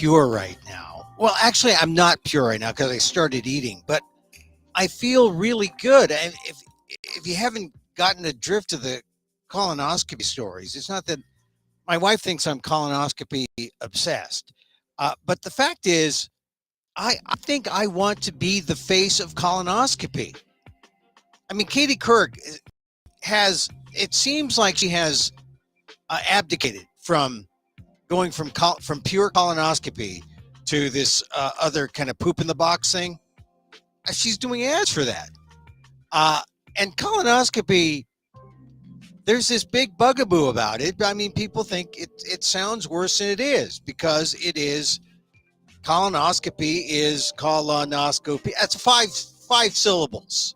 pure right now. Well, actually, I'm not pure right now because I started eating, but I feel really good. And if you haven't gotten the drift of the colonoscopy stories, it's not that my wife thinks I'm colonoscopy obsessed, but the fact is, I think I want to be the face of colonoscopy. I mean, Katie Couric has. It seems like she has abdicated from going from pure colonoscopy to this other kind of poop in the box thing. She's doing ads for that. And colonoscopy, there's this big bugaboo about it. I mean, people think it sounds worse than it is because it is colonoscopy is colonoscopy. That's five syllables.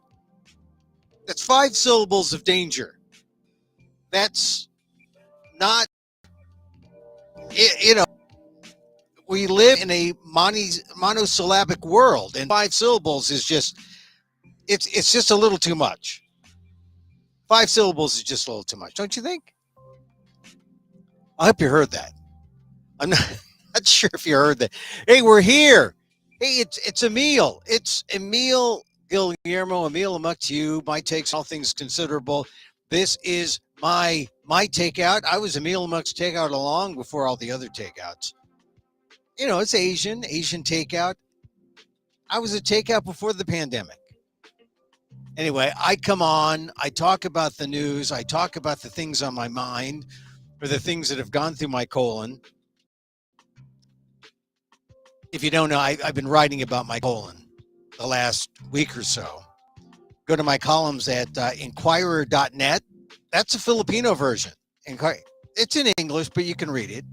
That's 5 syllables of danger. That's not, you know, we live in a monosyllabic world, and 5 syllables is just, it's just a little too much. 5 syllables is just a little too much, don't you think? I hope you heard that. I'm not sure if you heard that. Hey, we're here. Hey, it's Emil. It's Emil Guillermo. Emil, amok to you. My takes, all things considerable. This is my takeout. I was Emil amok's takeout long before all the other takeouts. You know, it's Asian takeout. I was a takeout before the pandemic. Anyway, I come on, I talk about the news, I talk about the things on my mind, or the things that have gone through my colon. If you don't know, I've been writing about my colon the last week or so. Go to my columns at Inquirer.net. That's a Filipino version. It's in English, but you can read it.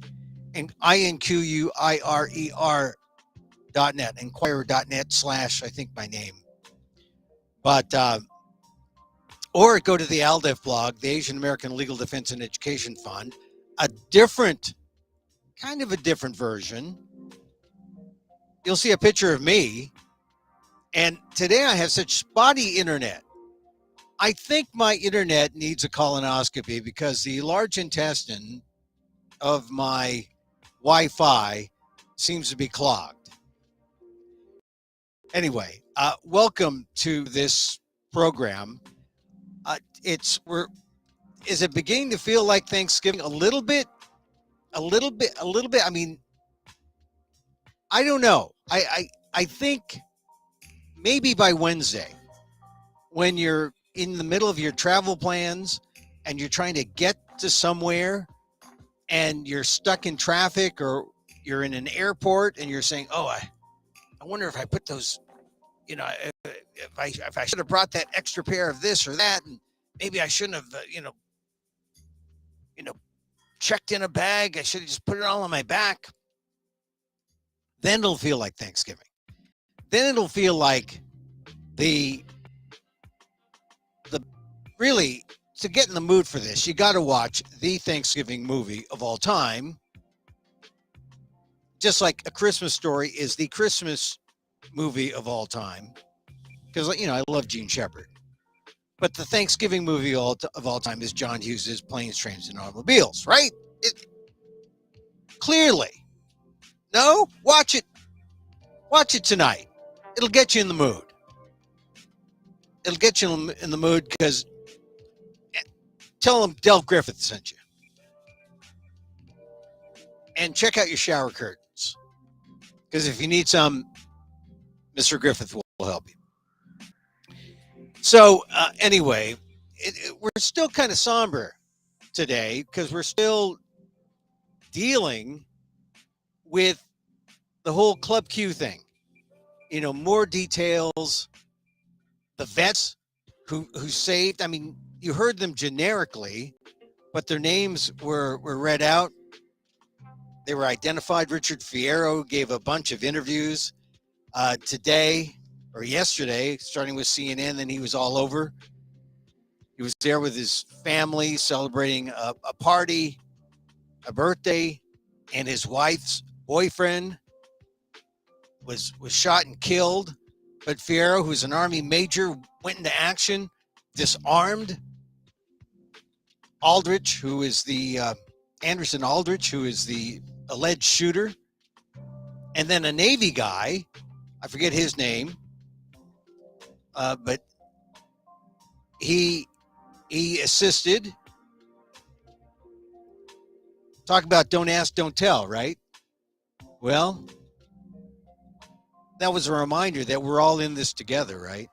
And INQUIRER.net, Inquirer.net / I think my name. But, or go to the ALDEF blog, the Asian American Legal Defense and Education Fund, kind of a different version. You'll see a picture of me. And today I have such spotty internet. I think my internet needs a colonoscopy because the large intestine of my Wi-Fi seems to be clogged. Anyway, welcome to this program. Is it beginning to feel like Thanksgiving? A little bit. I mean, I don't know. I think maybe by Wednesday, when you're in the middle of your travel plans and you're trying to get to somewhere and you're stuck in traffic, or you're in an airport and you're saying, oh, I wonder if I put those, you know, if I should have brought that extra pair of this or that, and maybe I shouldn't have, checked in a bag. I should have just put it all on my back. Then it'll feel like Thanksgiving. Then it'll feel like the really, to get in the mood for this, you got to watch the Thanksgiving movie of all time. Just like A Christmas Story is the Christmas movie of all time. Because, you know, I love Gene Shepard. But the Thanksgiving movie of all time is John Hughes' Planes, Trains, and Automobiles, right? Clearly. No? Watch it. Watch it tonight. It'll get you in the mood. It'll get you in the mood because tell them Del Griffith sent you. And check out your shower curtains. Because if you need some, Mr. Griffith will help you. So anyway, we're still kind of somber today because we're still dealing with the whole Club Q thing. You know, more details. The vets who saved. I mean, you heard them generically, but their names were read out. They were identified. Richard Fierro gave a bunch of interviews today or yesterday, starting with CNN, and he was all over. He was there with his family celebrating a party, a birthday, and his wife's boyfriend was shot and killed. But Fierro, who's an Army major, went into action, disarmed Aldrich, who is the Anderson Aldrich, who is the alleged shooter. And then a Navy guy, I forget his name, but he assisted. Talk about don't ask, don't tell, right? Well, that was a reminder that we're all in this together, right?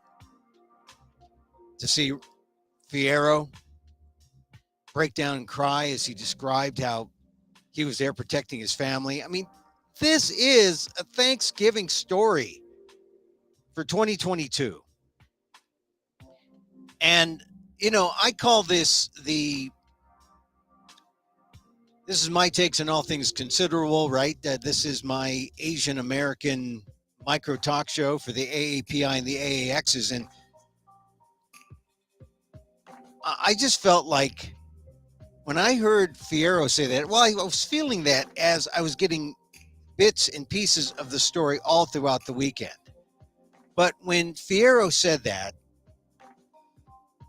To see Fierro break down and cry as he described how he was there protecting his family. I mean, this is a Thanksgiving story for 2022. And, you know, I call this this is my takes on all things considerable, right? This is my Asian American micro talk show for the AAPI and the AAXs. And I just felt like when I heard Fierro say that, well, I was feeling that as I was getting bits and pieces of the story all throughout the weekend. But when Fierro said that,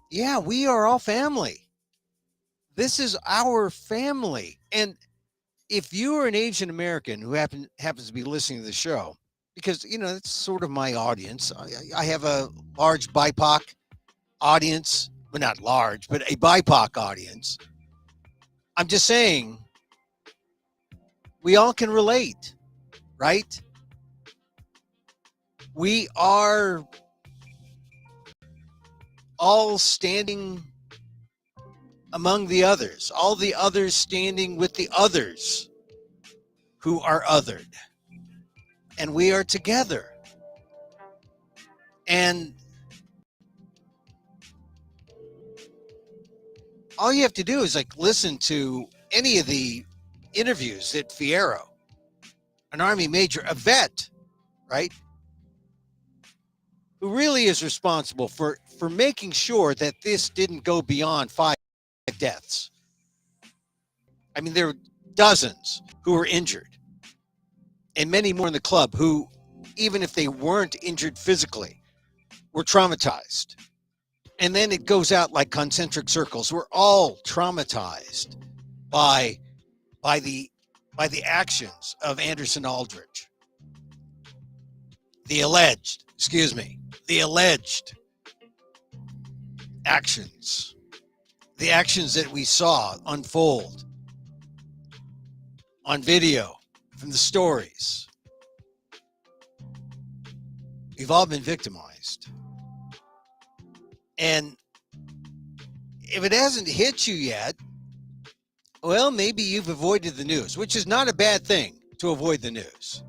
yeah, we are all family. This is our family. And if you are an Asian American who happens to be listening to the show, because, you know, it's sort of my audience. I have a large BIPOC audience, well, not large, but a BIPOC audience. I'm just saying, we all can relate, right? We are all standing among the others, all the others standing with the others who are othered. And we are together. And all you have to do is like listen to any of the interviews that Fierro, an Army major, a vet, right, who really is responsible for making sure that this didn't go beyond 5 deaths. I mean, there were dozens who were injured, and many more in the club who, even if they weren't injured physically, were traumatized. And then it goes out like concentric circles. We're all traumatized by the actions of Anderson Aldrich. The alleged actions. The actions that we saw unfold on video from the stories. We've all been victimized. And if it hasn't hit you yet, well, maybe you've avoided the news, which is not a bad thing to avoid the news.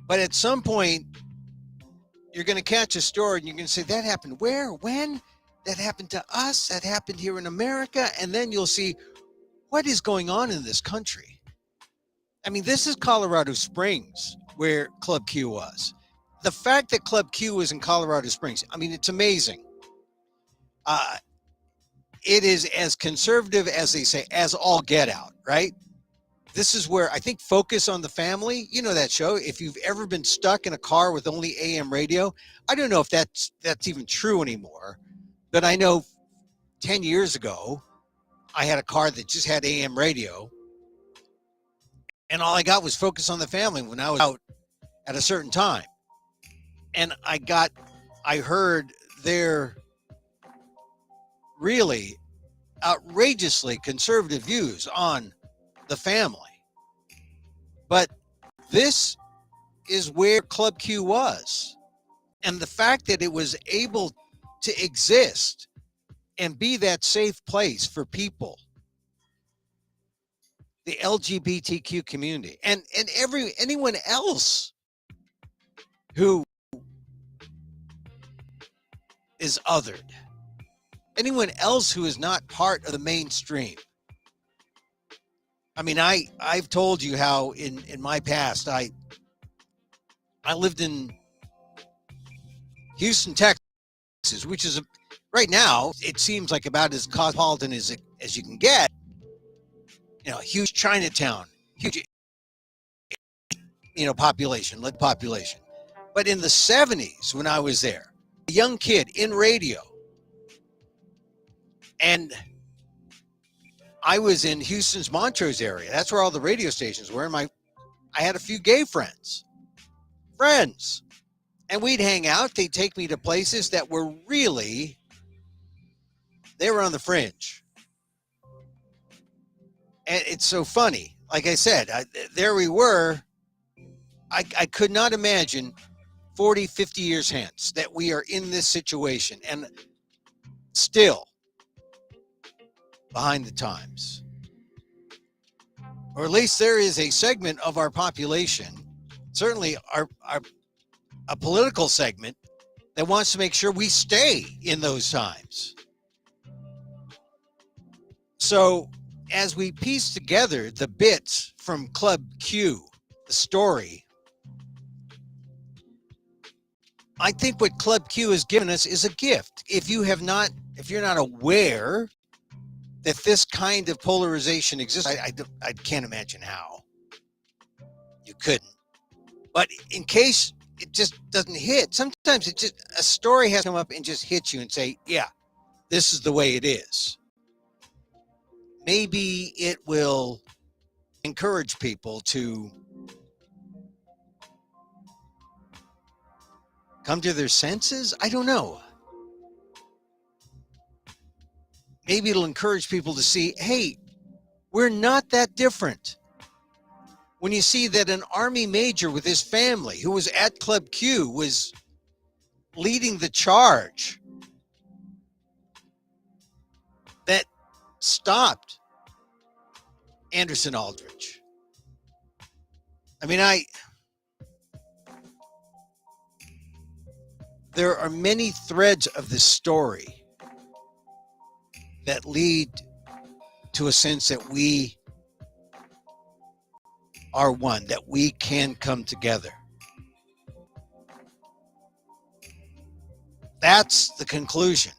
But at some point, you're going to catch a story and you're going to say, that happened where? When? That happened to us? That happened here in America? And then you'll see, what is going on in this country? I mean, this is Colorado Springs, where Club Q was. The fact that Club Q was in Colorado Springs, I mean, it's amazing. It is as conservative as they say, as all get out, right? This is where I think Focus on the Family, you know that show, if you've ever been stuck in a car with only AM radio, I don't know if that's even true anymore, but I know 10 years ago, I had a car that just had AM radio, and all I got was Focus on the Family when I was out at a certain time. And I heard their really outrageously conservative views on the family. But this is where Club Q was. And the fact that it was able to exist and be that safe place for people, the LGBTQ community, and anyone else who is othered, anyone else who is not part of the mainstream. I mean, I've told you how in my past, I lived in Houston, Texas, which is right now, it seems like about as cosmopolitan as you can get. You know, huge Chinatown, huge, population. But in the 70s, when I was there, a young kid in radio, and I was in Houston's Montrose area. That's where all the radio stations were. And my I had a few gay friends, and we'd hang out. They'd take me to places that were really, they were on the fringe. And it's so funny. Like I said, there we were. I could not imagine 40, 50 years hence that we are in this situation and still behind the times. Or at least there is a segment of our population, certainly a political segment, that wants to make sure we stay in those times. So as we piece together the bits from Club Q, the story, I think what Club Q has given us is a gift. If you're not aware that this kind of polarization exists, I can't imagine how you couldn't. But in case it just doesn't hit, sometimes a story has to come up and just hit you and say, yeah, this is the way it is. Maybe it will encourage people to come to their senses. I don't know. Maybe it'll encourage people to see, hey, we're not that different. When you see that an Army major with his family who was at Club Q was leading the charge that stopped Anderson Aldrich. I mean, there are many threads of this story that lead to a sense that we are one, that we can come together. That's the conclusion.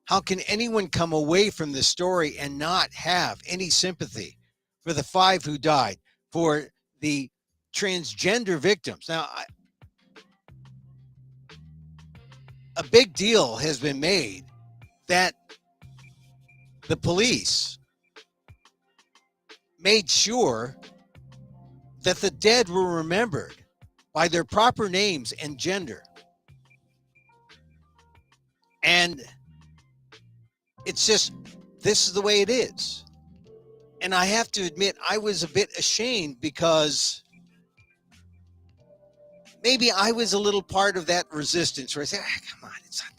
How can anyone come away from this story and not have any sympathy for the 5 who died, for the transgender victims? Now, a big deal has been made that the police made sure that the dead were remembered by their proper names and gender. And it's just, this is the way it is. And I have to admit, I was a bit ashamed because maybe I was a little part of that resistance where I said, come on, it's not.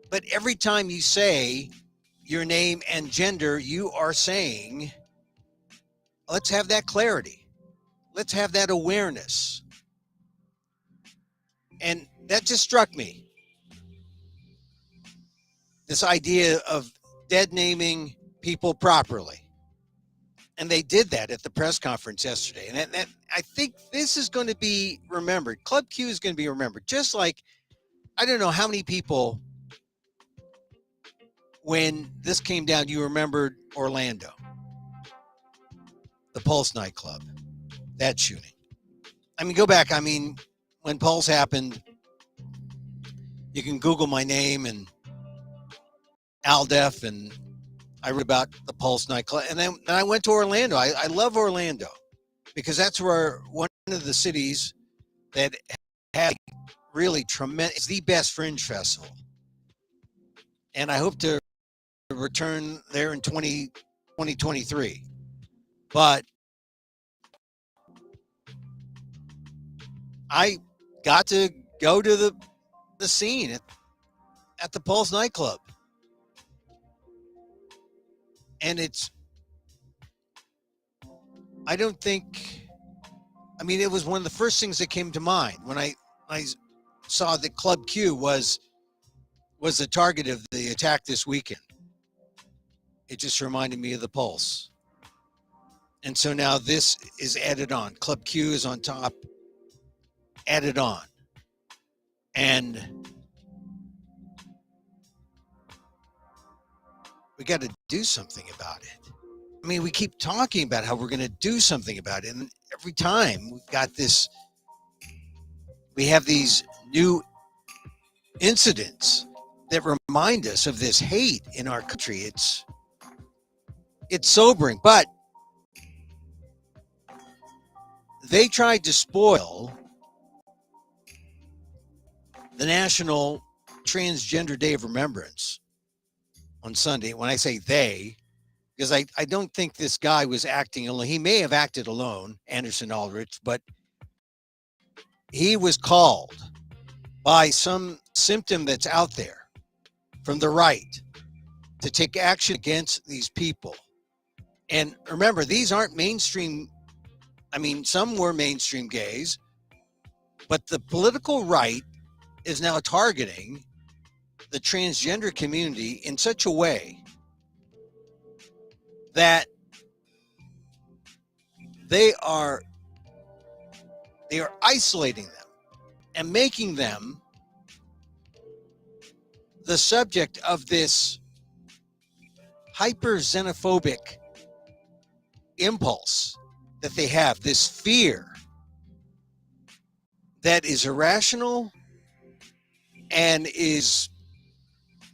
But every time you say your name and gender, you are saying, let's have that clarity. Let's have that awareness. And that just struck me. This idea of dead naming people properly. And they did that at the press conference yesterday. And I think this is going to be remembered. Club Q is going to be remembered. Just like, I don't know how many people, when this came down, you remembered Orlando, the Pulse nightclub, that shooting. I mean, go back. I mean, when Pulse happened, you can Google my name and Aldef, and I read about the Pulse nightclub. And then I went to Orlando. I love Orlando because that's where one of the cities that had really tremendous, it's the best fringe festival. And I hope to return there in 2023. But I got to go to the scene at the Pulse nightclub. And I don't think, I mean, it was one of the first things that came to mind when I saw that Club Q was the target of the attack this weekend. It just reminded me of the Pulse. And so now this is added on. Club Q is on top, added on. And we got to do something about it. I mean, we keep talking about how we're going to do something about it. And every time we've got this, we have these new incidents that remind us of this hate in our country. It's sobering, but they tried to spoil the National Transgender Day of Remembrance on Sunday. When I say they, because I don't think this guy was acting alone. He may have acted alone, Anderson Aldrich, but he was called by some symptom that's out there from the right to take action against these people. And remember, these aren't mainstream. I mean, some were mainstream gays, but the political right is now targeting the transgender community in such a way that they are isolating them and making them the subject of this hyper xenophobic impulse that they have, this fear that is irrational and is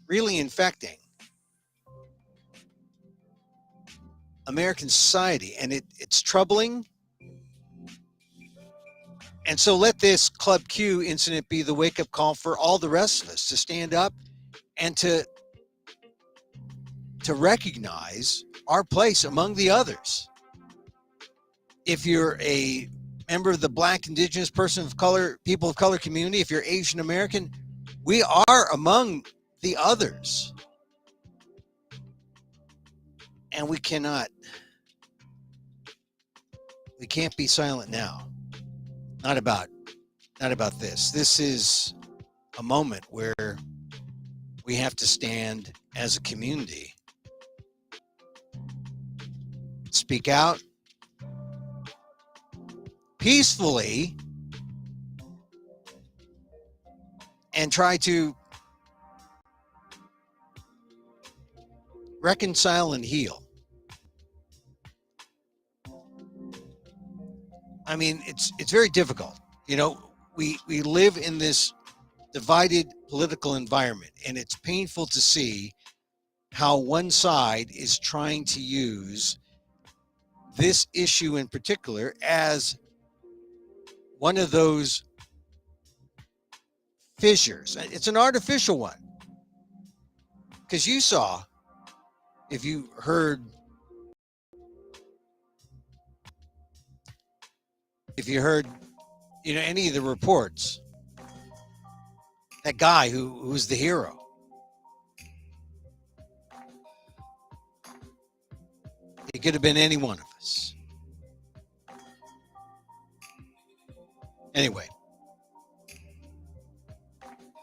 really infecting American society. And it's troubling. And so let this Club Q incident be the wake-up call for all the rest of us to stand up and to recognize our place among the others. If you're a member of the Black, Indigenous, person of color, people of color community, if you're Asian American, we are among the others. And we can't be silent now. Not about this. This is a moment where we have to stand as a community, speak out peacefully, and try to reconcile and heal. I mean, it's very difficult. You know, we live in this divided political environment, and it's painful to see how one side is trying to use this issue in particular as one of those fissures. It's an artificial one, because you saw, if you heard any of the reports, that guy who's the hero, it could have been any one of us. Anyway,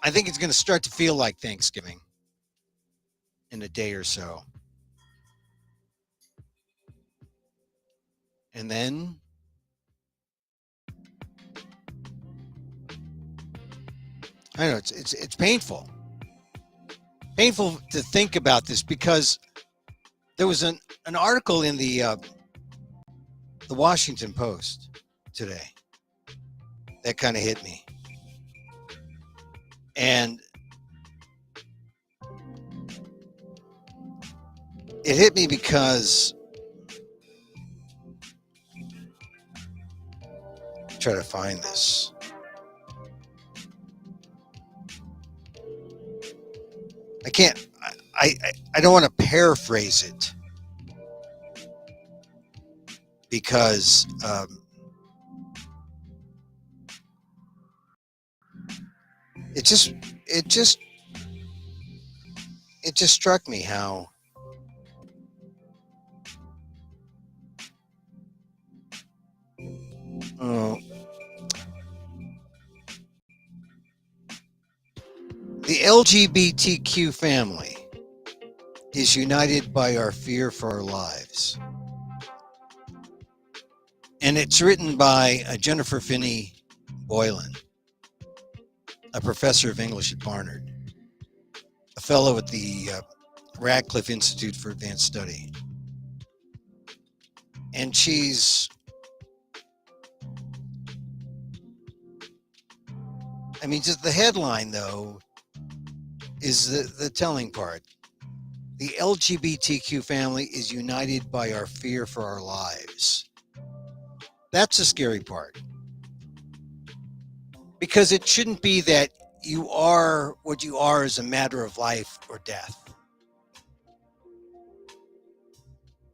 I think it's going to start to feel like Thanksgiving in a day or so. And then I know it's painful to think about this, because there was an article in the Washington Post today that kind of hit me. And it hit me because, try to find this. I can't, I don't want to paraphrase it, because it just struck me how the LGBTQ family is united by our fear for our lives. And it's written by Jennifer Finney Boylan, a professor of English at Barnard, a fellow at the Radcliffe Institute for Advanced Study. And she's, I mean, just the headline, though, is the telling part. The LGBTQ family is united by our fear for our lives. That's the scary part. Because it shouldn't be that you are what you are as a matter of life or death.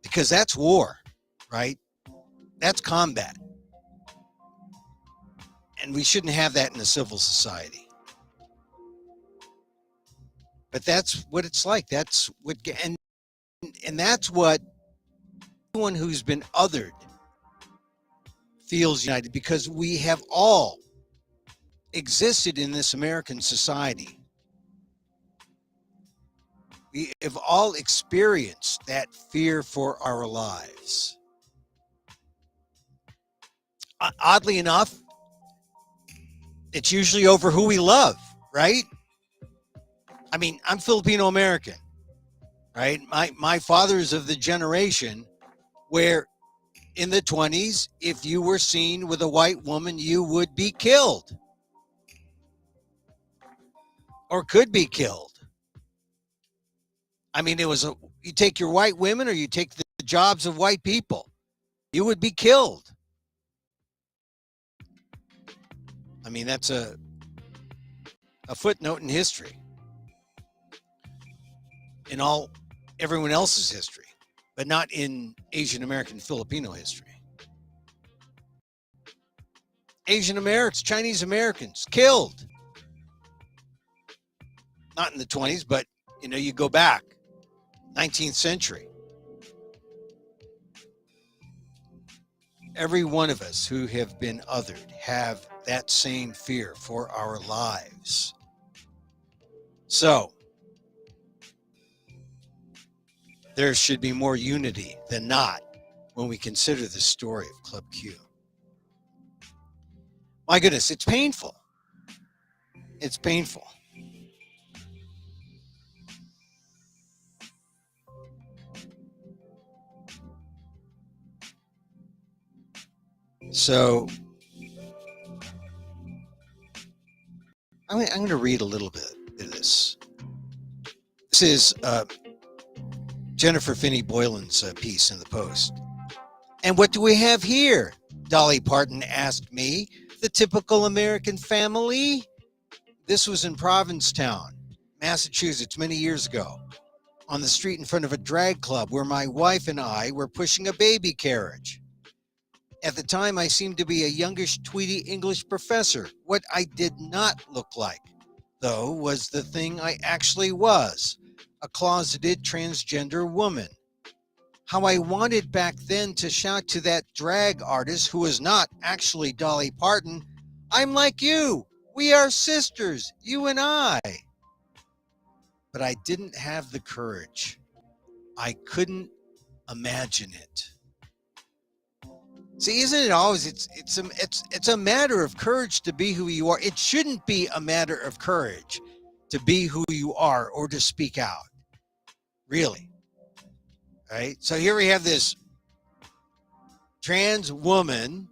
Because that's war, right? That's combat. And we shouldn't have that in a civil society. But that's what it's like. That's what, and that's what anyone who's been othered feels united, because we have all existed in this American society. We have all experienced that fear for our lives. Oddly enough, it's usually over who we love, right? I mean, I'm Filipino American, right? My father is of the generation where in the 20s, if you were seen with a white woman, you would be killed or could be killed. I mean, you take your white women or you take the jobs of white people, you would be killed. I mean, that's a footnote in history, in everyone else's history, but not in Asian American Filipino history. Asian Americans, Chinese Americans killed. Not in the 20s, but you go back 19th century. Every one of us who have been othered have that same fear for our lives. So there should be more unity than not when we consider the story of Club Q. My goodness, it's painful. It's painful. So I'm going to read a little bit of this. This is Jennifer Finney Boylan's piece in the Post. And what do we have here? Dolly Parton asked me. The typical American family? This was in Provincetown, Massachusetts, many years ago, on the street in front of a drag club where my wife and I were pushing a baby carriage. At the time, I seemed to be a youngish, tweedy English professor. What I did not look like, though, was the thing I actually was, a closeted transgender woman. How I wanted back then to shout to that drag artist, who was not actually Dolly Parton, "I'm like you. We are sisters, you and I." But I didn't have the courage. I couldn't imagine it. See, isn't it always? It's a matter of courage to be who you are. It shouldn't be a matter of courage to be who you are or to speak out. Really. Right? So here we have this trans woman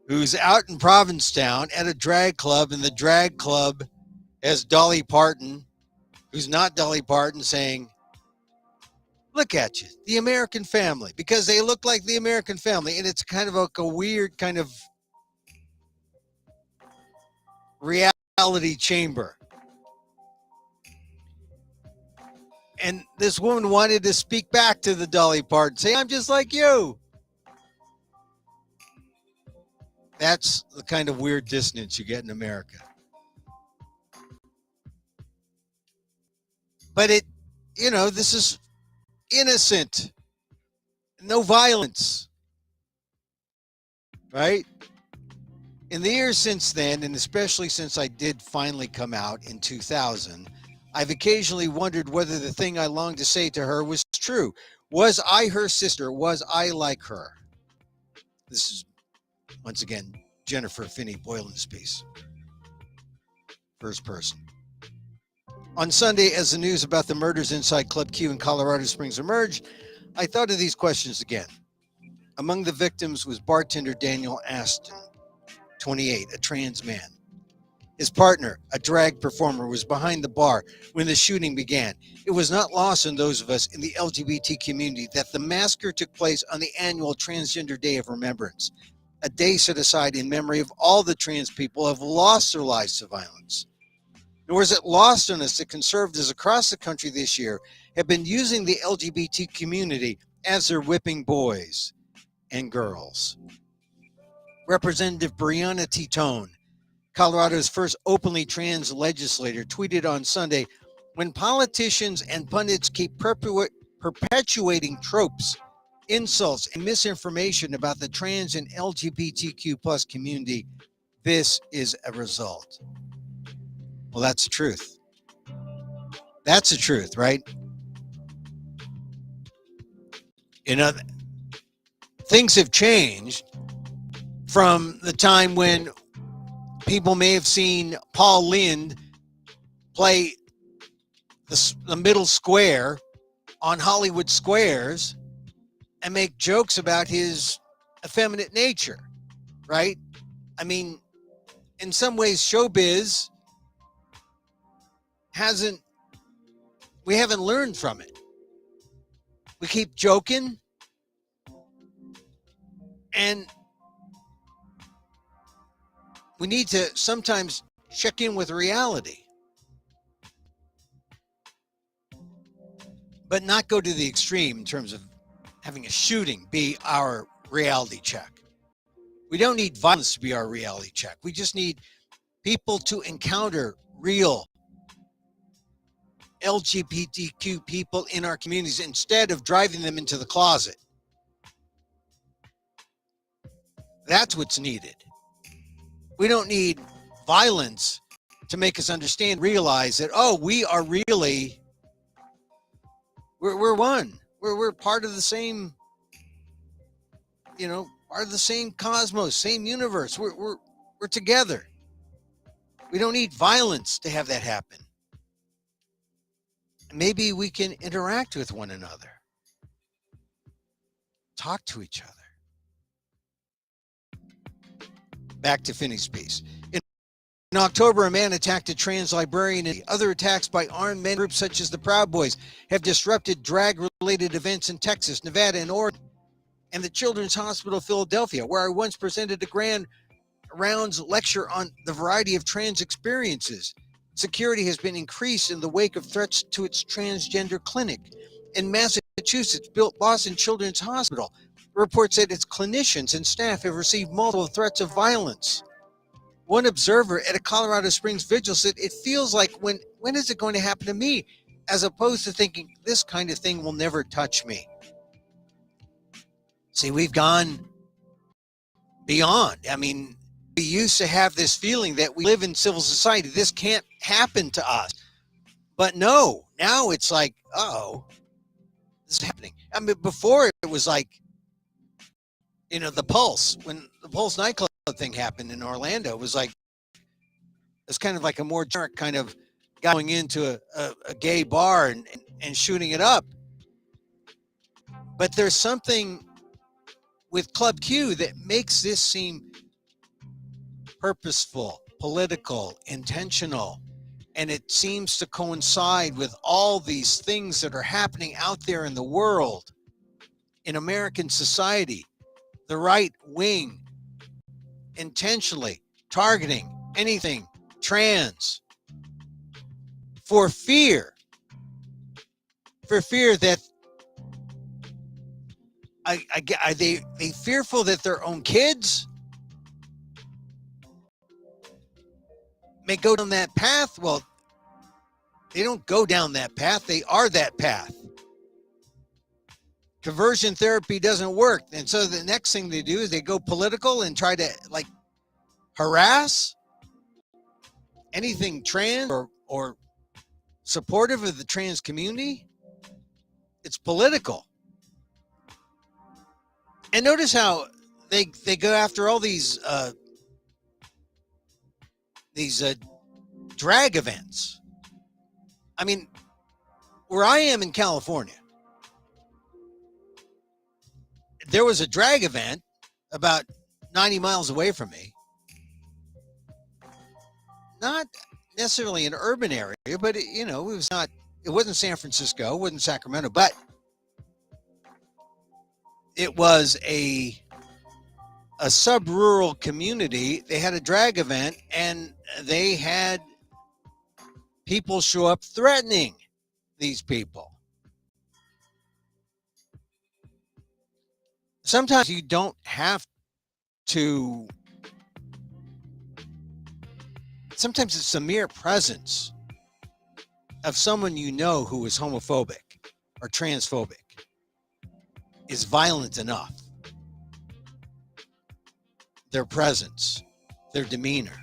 who's out in Provincetown at a drag club, and the drag club has Dolly Parton, who's not Dolly Parton, saying, "Look at you, the American family," because they look like the American family. And it's kind of like a weird kind of reality chamber. And this woman wanted to speak back to the Dolly Parton, say, "I'm just like you." That's the kind of weird dissonance you get in America. But this is innocent. No violence. Right? In the years since then, and especially since I did finally come out in 2000, I've occasionally wondered whether the thing I longed to say to her was true. Was I her sister? Was I like her? This is, once again, Jennifer Finney Boylan's piece. First person. On Sunday, as the news about the murders inside Club Q in Colorado Springs emerged, I thought of these questions again. Among the victims was bartender Daniel Aston, 28, a trans man. His partner, a drag performer, was behind the bar when the shooting began. It was not lost on those of us in the LGBT community that the massacre took place on the annual Transgender Day of Remembrance, a day set aside in memory of all the trans people who have lost their lives to violence. Nor is it lost on us that conservatives across the country this year have been using the LGBT community as their whipping boys and girls. Representative Brianna Titone, Colorado's first openly trans legislator, tweeted on Sunday, "When politicians and pundits keep perpetuating tropes, insults, and misinformation about the trans and LGBTQ plus community, this is a result." Well, that's the truth. That's the truth, right? You know, things have changed from the time when people may have seen Paul Lynde play the middle square on Hollywood Squares and make jokes about his effeminate nature, right? I mean, in some ways, showbiz we haven't learned from it. We keep joking, and we need to sometimes check in with reality, but not go to the extreme in terms of having a shooting be our reality check. We don't need violence to be our reality check. We just need people to encounter real LGBTQ people in our communities instead of driving them into the closet. That's what's needed. We don't need violence to make us understand, realize that, oh, we are really, we're one. We're part of the same, part of the same cosmos, same universe. We're together. We don't need violence to have that happen. Maybe we can interact with one another, talk to each other. Back to Finney's piece. In October, a man attacked a trans librarian, and other attacks by armed men groups such as the Proud Boys have disrupted drag-related events in Texas, Nevada, and Oregon, and the Children's Hospital of Philadelphia, where I once presented a grand rounds lecture on the variety of trans experiences. Security has been increased in the wake of threats to its transgender clinic. In Massachusetts, Boston Children's Hospital reports that its clinicians and staff have received multiple threats of violence. One observer at a Colorado Springs vigil said, "It feels like when is it going to happen to me?" as opposed to thinking, this kind of thing will never touch me. See, we've gone beyond. I mean, we used to have this feeling that we live in civil society. This can't happen to us. But no, now it's like, oh, this is happening. I mean, before it was like, the Pulse, when the Pulse nightclub thing happened in Orlando, it was like, it's kind of like a more generic kind of going into a gay bar and shooting it up. But there's something with Club Q that makes this seem purposeful, political, intentional, and it seems to coincide with all these things that are happening out there in the world, in American society. The right wing intentionally targeting anything trans for fear that are they fearful that their own kids may go down that path. Well, they don't go down that path. They are that path. Conversion therapy doesn't work. And so the next thing they do is they go political and try to harass anything trans or supportive of the trans community. It's political. And notice how they go after all these drag events. I mean, where I am in California, there was a drag event about 90 miles away from me. not necessarily an urban area, but it wasn't San Francisco, it wasn't Sacramento, but it was a sub-rural community. They had a drag event, and they had people show up threatening these people. Sometimes you don't have to. Sometimes it's the mere presence of someone you know who is homophobic or transphobic is violent enough. Their presence, their demeanor.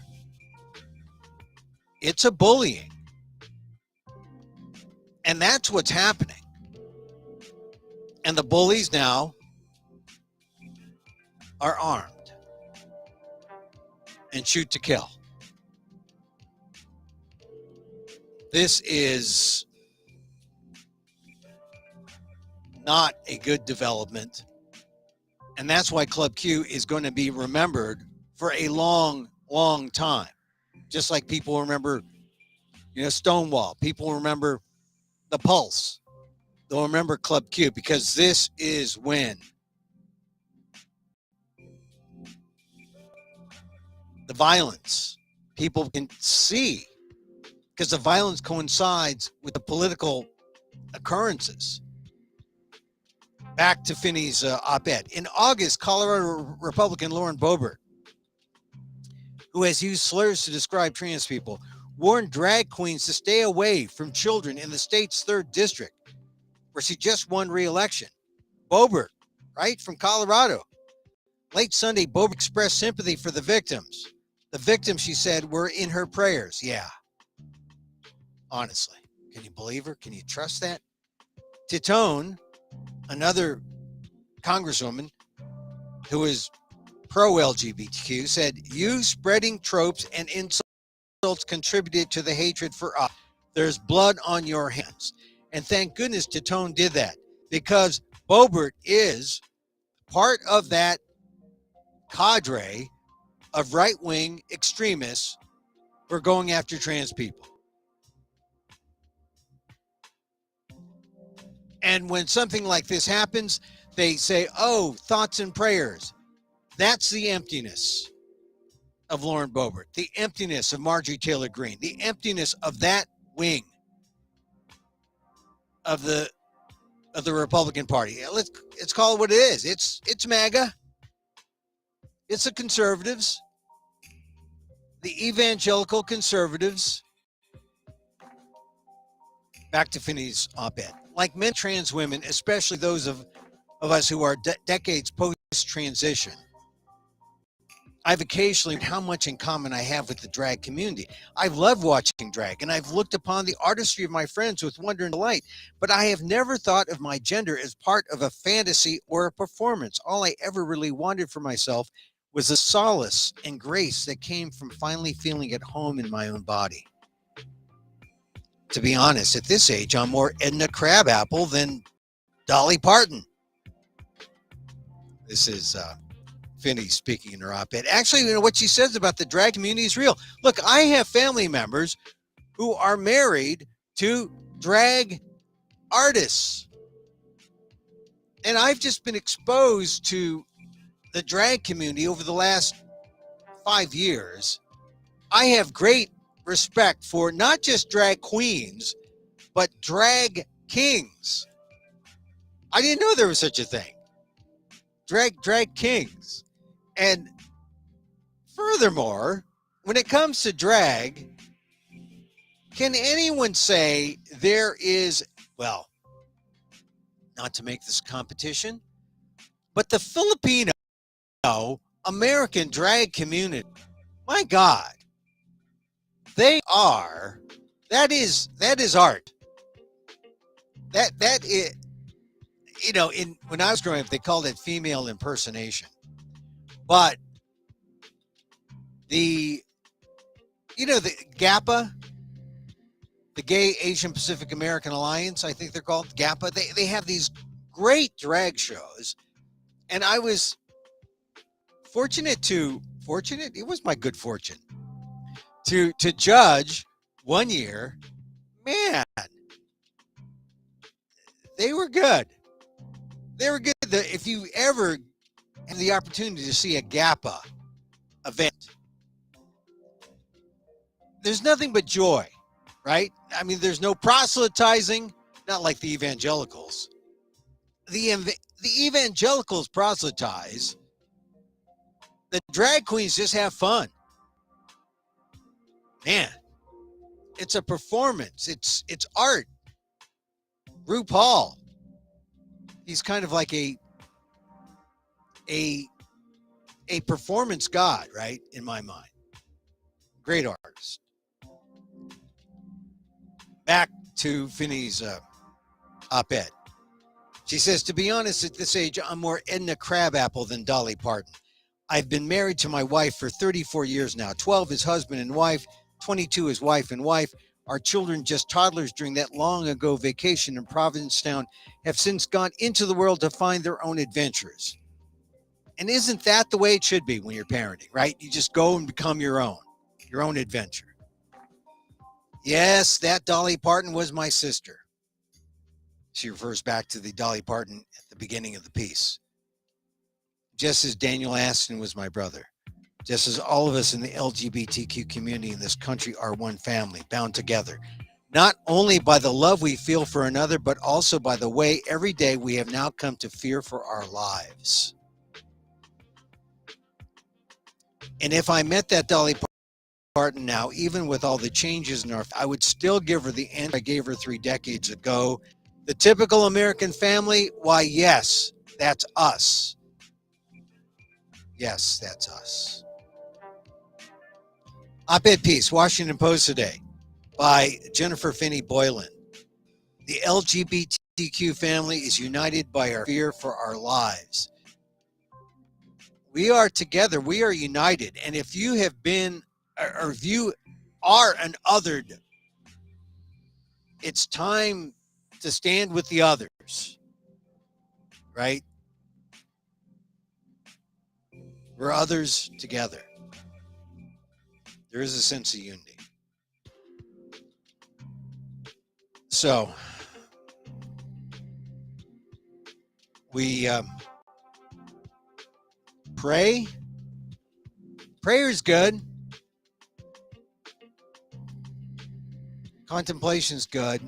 It's a bullying. And that's what's happening. And the bullies now are armed and shoot to kill. This is not a good development. And that's why Club Q is going to be remembered for a long, long time. Just like people remember, Stonewall. People remember the Pulse. They'll remember Club Q because this is when the violence, people can see, because the violence coincides with the political occurrences. Back to Finney's op-ed. In August, Colorado Republican Lauren Boebert, who has used slurs to describe trans people, warned drag queens to stay away from children in the state's 3rd district, where she just won re-election. Boebert, right, from Colorado. Late Sunday, Boebert expressed sympathy for the victims. The victims, she said, were in her prayers. Yeah. Honestly, can you believe her? Can you trust that? Titone, another congresswoman who is pro-LGBTQ, said, you spreading tropes and insults contributed to the hatred for us. There's blood on your hands. And thank goodness Titone did that, because Boebert is part of that cadre of right-wing extremists who are going after trans people. And when something like this happens, they say, oh, thoughts and prayers. That's the emptiness of Lauren Boebert, the emptiness of Marjorie Taylor Greene, the emptiness of that wing of the Republican Party. Let's call it what it is. It's MAGA. It's the conservatives, the evangelical conservatives. Back to Finney's op-ed. Like many trans women, especially those of us who are decades post-transition, I've occasionally how much in common I have with the drag community. I've loved watching drag, and I've looked upon the artistry of my friends with wonder and delight, but I have never thought of my gender as part of a fantasy or a performance. All I ever really wanted for myself was the solace and grace that came from finally feeling at home in my own body. To be honest, at this age, I'm more Edna Crabapple than Dolly Parton. This is Finney speaking in her op-ed. Actually, what she says about the drag community is real. Look, I have family members who are married to drag artists. And I've just been exposed to the drag community over the last 5 years. I have great respect for not just drag queens, but drag kings. I didn't know there was such a thing. Drag kings. And furthermore, when it comes to drag, can anyone say there is, well, not to make this competition, but the Filipino American drag community, my God, they are, that is art. That is, when I was growing up, they called it female impersonation. But the GAPA, the Gay Asian Pacific American Alliance, I think they're called GAPA. They have these great drag shows. And I was fortunate, it was my good fortune to judge 1 year, man, they were good. They were good. If you ever have the opportunity to see a GAPA event, there's nothing but joy, right? I mean, there's no proselytizing, not like the evangelicals. The evangelicals proselytize. The drag queens just have fun. Man, it's a performance. It's art. RuPaul, he's kind of like a performance god, right? In my mind, great artist. Back to Finney's op-ed. She says, to be honest, at this age, I'm more Edna Crabapple than Dolly Parton. I've been married to my wife for 34 years now. 12 as husband and wife, 22 as wife and wife. Our children, just toddlers during that long ago vacation in Provincetown, have since gone into the world to find their own adventures. And isn't that the way it should be when you're parenting, right? You just go and become your own adventure. Yes, that Dolly Parton was my sister. She refers back to the Dolly Parton at the beginning of the piece. Just as Daniel Aston was my brother. Just as all of us in the LGBTQ community in this country are one family, bound together. Not only by the love we feel for another, but also by the way every day we have now come to fear for our lives. And if I met that Dolly Parton now, even with all the changes in our, I would still give her the answer I gave her 3 decades ago. The typical American family, why, yes, that's us. Yes, that's us. Op-ed piece, Washington Post today, by Jennifer Finney Boylan. The LGBTQ family is united by our fear for our lives. We are together. We are united. And if you have been, or if you are an othered, it's time to stand with the others, right? We're others together. There is a sense of unity. So we pray. Prayer is good. Contemplation is good.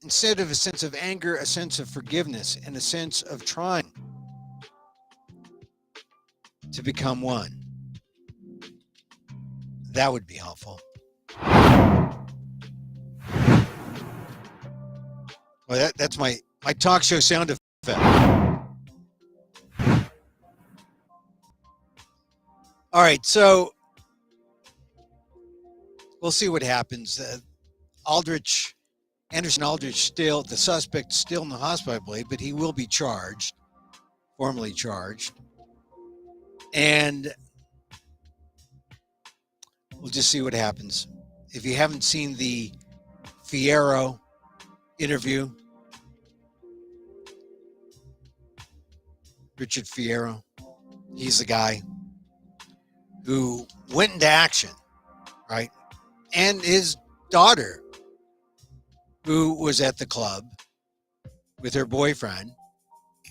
Instead of a sense of anger, a sense of forgiveness and a sense of trying to become one. That would be helpful. Well, that's my talk show sound effect. All right, so we'll see what happens. Anderson Aldrich, still the suspect, still in the hospital, I believe, but he will be charged, formally charged, and we'll just see what happens. If you haven't seen the Fierro interview, Richard Fierro, he's the guy who went into action, right? And his daughter, who was at the club with her boyfriend.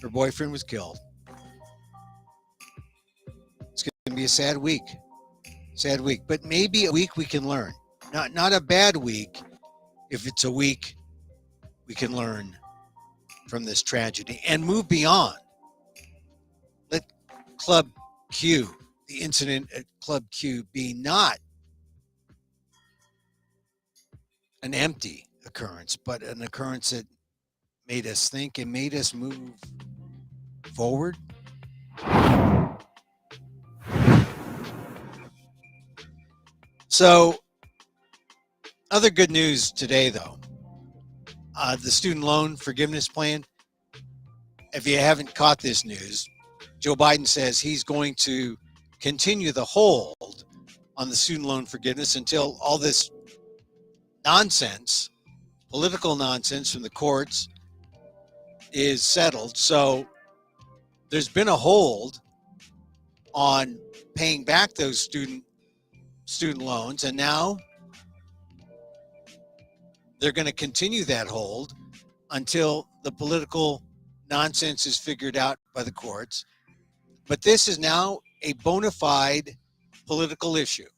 Her boyfriend was killed. It's going to be a sad week. Sad week. But maybe a week we can learn. Not a bad week. If it's a week we can learn from this tragedy and move beyond. Let Club Q, the incident at Club Q, be not an empty occurrence, but an occurrence that made us think and made us move forward. So, other good news today, though. The student loan forgiveness plan. If you haven't caught this news, Joe Biden says he's going to continue the hold on the student loan forgiveness until all this nonsense, political nonsense from the courts, is settled. So there's been a hold on paying back those student loans, and now they're going to continue that hold until the political nonsense is figured out by the courts. But this is now a bona fide political issue.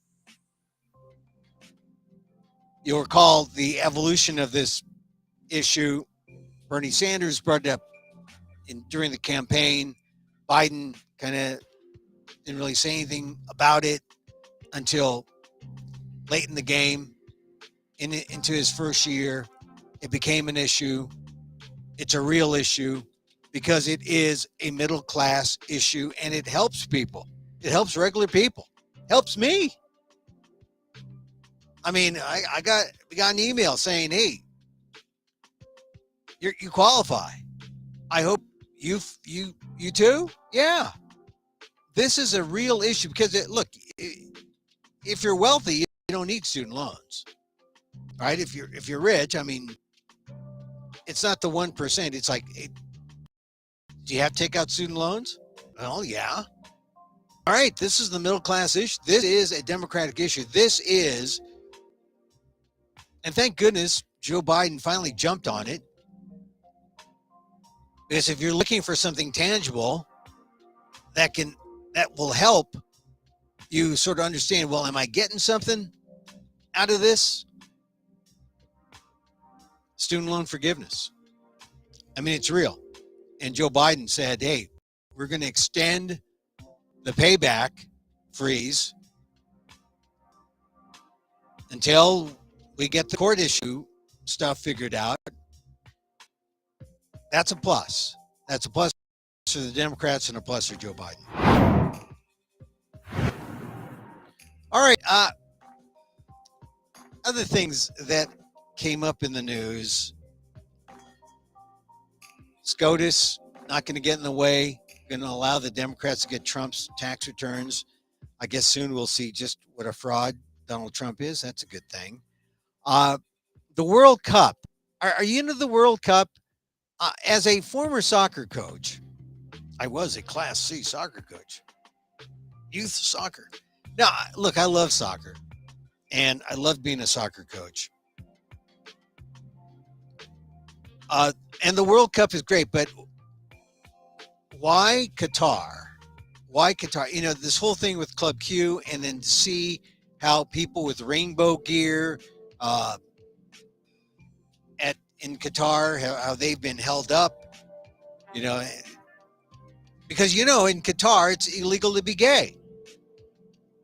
You'll recall the evolution of this issue. Bernie Sanders brought it up during the campaign. Biden kind of didn't really say anything about it until late in the game, into his first year. It became an issue. It's a real issue because it is a middle class issue, and it helps people. It helps regular people. Helps me. I mean, we got an email saying, "Hey, you qualify. I hope you too." Yeah, this is a real issue because look, if you're wealthy, you don't need student loans, right? If you're rich, I mean, it's not the 1%. It's like, do you have to take out student loans? Well, yeah. All right, this is the middle class issue. This is a Democratic issue. This is, and thank goodness Joe Biden finally jumped on it. Because if you're looking for something tangible that will help you sort of understand, well, am I getting something out of this? Student loan forgiveness. I mean, it's real. And Joe Biden said, hey, we're going to extend the payback freeze until we get the court issue stuff figured out. That's a plus. That's a plus for the Democrats and a plus for Joe Biden. All right. Other things that came up in the news. SCOTUS not going to get in the way. Going to allow the Democrats to get Trump's tax returns. I guess soon we'll see just what a fraud Donald Trump is. That's a good thing. The World Cup. Are you into the World Cup? As a former soccer coach, I was a Class C soccer coach, youth soccer. Now, look, I love soccer, and I love being a soccer coach. And the World Cup is great, but why Qatar? Why Qatar? You know, this whole thing with Club Q, and then to see how people with rainbow gear in Qatar, how they've been held up, you know, because, you know, in Qatar, it's illegal to be gay.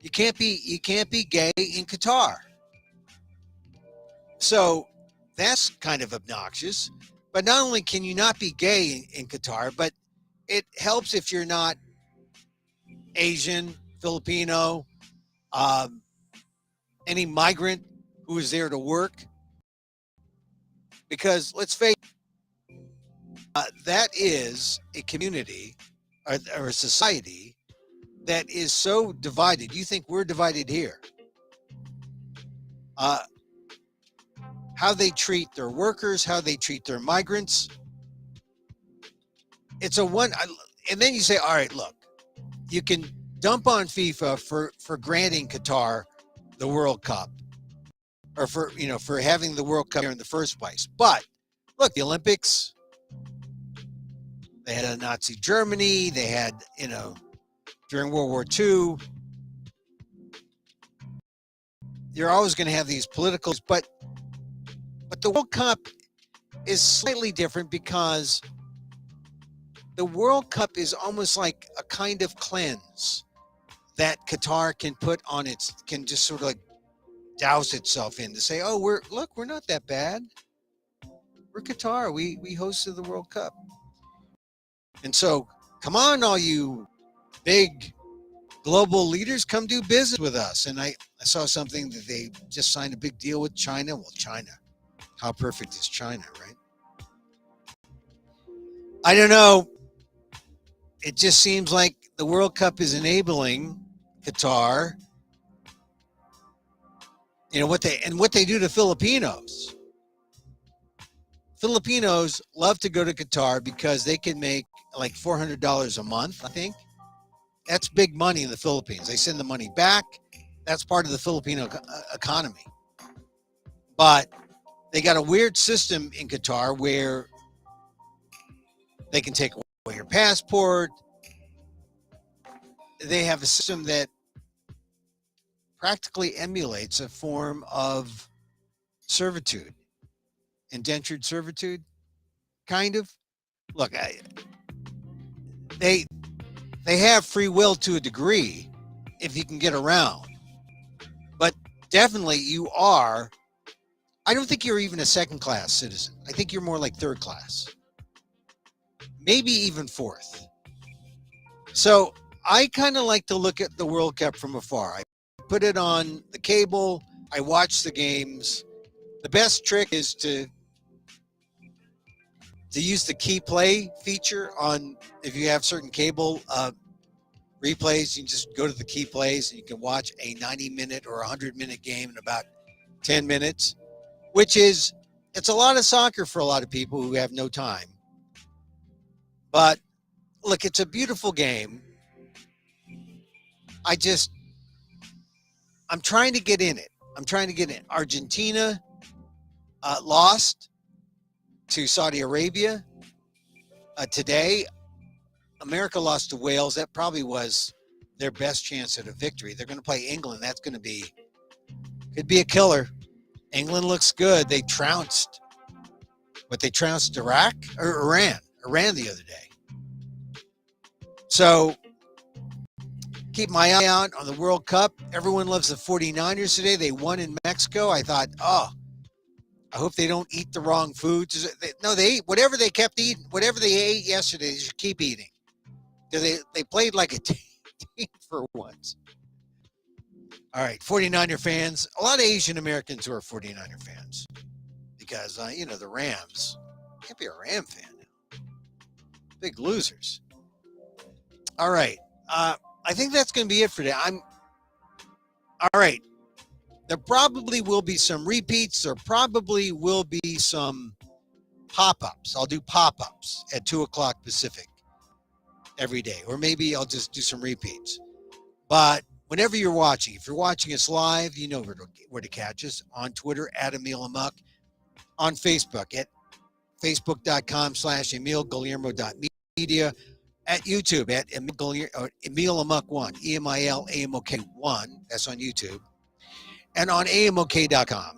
You can't be gay in Qatar. So that's kind of obnoxious. But not only can you not be gay in Qatar, but it helps if you're not Asian, Filipino, any migrant who is there to work. Because let's face it, that is a community or a society that is so divided. You think we're divided here? How they treat their workers, how they treat their migrants. It's and then you say, all right, look, you can dump on FIFA for granting Qatar the World Cup, or for having the World Cup here in the first place. But look, the Olympics, they had a Nazi Germany, they had, during World War II, you're always going to have these politicals, but the World Cup is slightly different because the World Cup is almost like a kind of cleanse that Qatar can just sort of like douse itself in to say, oh, we're not that bad. We're Qatar. We hosted the World Cup. And so come on, all you big global leaders, come do business with us. And I saw something that they just signed a big deal with China. Well, China, how perfect is China, right? I don't know. It just seems like the World Cup is enabling Qatar, what they do to Filipinos. Filipinos love to go to Qatar because they can make like $400 a month, I think. That's big money in the Philippines. They send the money back. That's part of the Filipino economy. But they got a weird system in Qatar where they can take away your passport. They have a system that practically emulates a form of servitude, indentured servitude, kind of. Look, they have free will to a degree if you can get around, but definitely you are. I don't think you're even a second class citizen. I think you're more like third class, maybe even fourth. So I kind of like to look at the World Cup from afar. I put it on the cable. I watch the games. The best trick is to use the key play feature on, if you have certain cable replays, you can just go to the key plays and you can watch a 90-minute or 100-minute game in about 10 minutes, which is, it's a lot of soccer for a lot of people who have no time. But look, it's a beautiful game. I'm trying to get in it. Argentina lost to Saudi Arabia today. America lost to Wales. That probably was their best chance at a victory. They're going to play England. That's going to could be a killer. England looks good. They trounced Iraq or Iran the other day. So keep my eye out on the World Cup. Everyone loves the 49ers today. They won in Mexico. I thought, I hope they don't eat the wrong foods. No, they ate whatever they kept eating. Whatever they ate yesterday, they should keep eating. They played like a team for once. All right, 49er fans. A lot of Asian Americans who are 49er fans because, the Rams. Can't be a Ram fan now. Big losers. All right. I think that's going to be it for today. All right. There probably will be some repeats. There probably will be some pop-ups. I'll do pop-ups at 2 o'clock Pacific every day. Or maybe I'll just do some repeats. But whenever you're watching, if you're watching us live, you know where to catch us. On Twitter, at Emil Amok. On Facebook, at facebook.com/EmilGuillermo.media. At YouTube, at Emil Amok 1, EMIL AMOK 1. That's on YouTube. And on AMOK.com.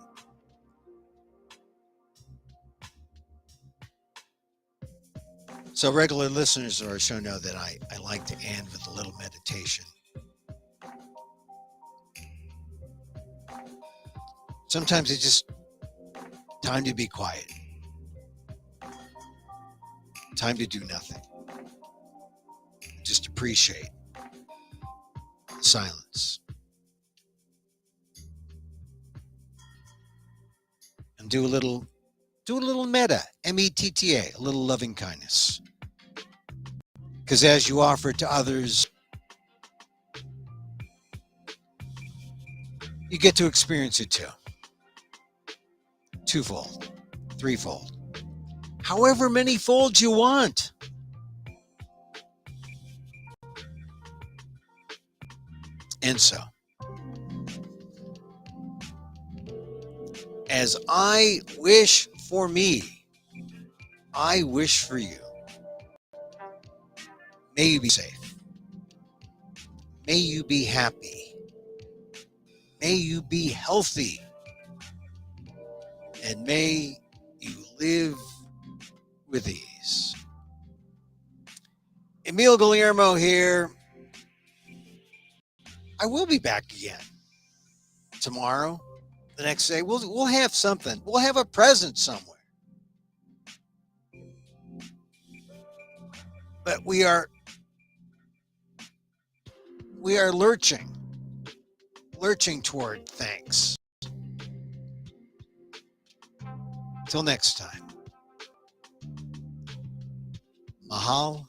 So regular listeners of our show know that I like to end with a little meditation. Sometimes it's just time to be quiet. Time to do nothing. Just appreciate silence. And do a little metta, METTA, a little loving kindness. Because as you offer it to others, you get to experience it too. Twofold, threefold, however many folds you want. And so, as I wish for me, I wish for you. May you be safe. May you be happy. May you be healthy. And may you live with ease. Emil Guillermo here. I will be back again tomorrow, the next day. We'll have something. We'll have a present somewhere. But we are lurching toward thanks. Till next time. Mahal